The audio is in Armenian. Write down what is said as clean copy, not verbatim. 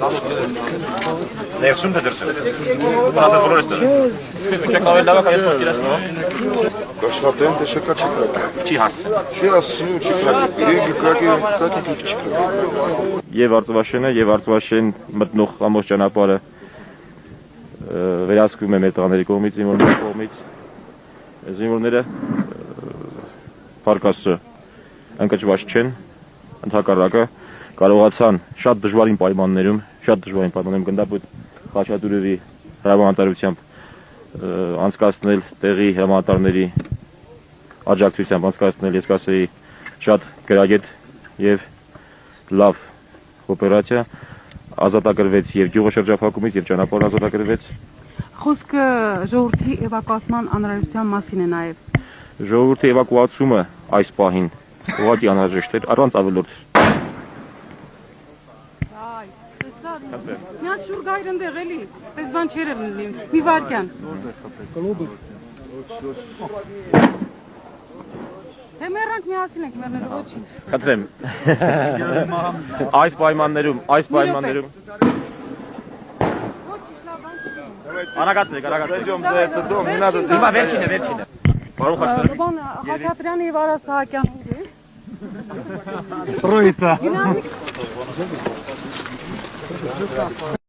Ներսում թե դրսում։ Բանատես բոլոր էստեղ։ Չեք ավել լավակ այս մոտիրած նո։ Աշխատեն թե շկա չկրակ։ Չի հասցեն։ Չի ասում չկրակ։ Իրենք կրակի չկրակ։ Եվ Արծվաշենը եւ Արծվաշեն մտնող ամբողջ ճանապարհը վերահսկվում է մեր տղաների կողմից, զինվորների կողմից։ Զինվորները Փարքաստը ընկճված չեն, ընդհակառակը կարողացան շատ դժվարին պայմաններում գնդապետ Խաչատուրովի հրամանատարությամբ անցկացնել տեղի հրամանատարների աջակցությամբ անցկացնել, ես կասեի, շատ գրագետ եւ լավ օպերացիա, ազատագրվեց եւ գյուղը շրջափակումից եւ ճանապարհը ազատագրվեց։ Խոսքը ժողովրդի էվակուացման անհրաժեշտության մասին է նաեւ։ Ժողովրդի էվակուացումը այս պահին ուղղակի անհրաժեշտ էր առանց ավելորդ։ Մի հատ շուր գայր ընդեղ էլի, պես բան չեր լինի, մի վարկյան։ Թե մեռանք միասին ենք, մեռները ոչինչ։ Խնդրեմ։ Այս պայմաններում Արագացրեք։ Зайдем за этот дом, не надо здесь. Հիմա վերջինը։ Պարոն Խաչատրյան։ Բան Խաչատրյանի եւ Արա Սահակյանի ուղի։ Строится.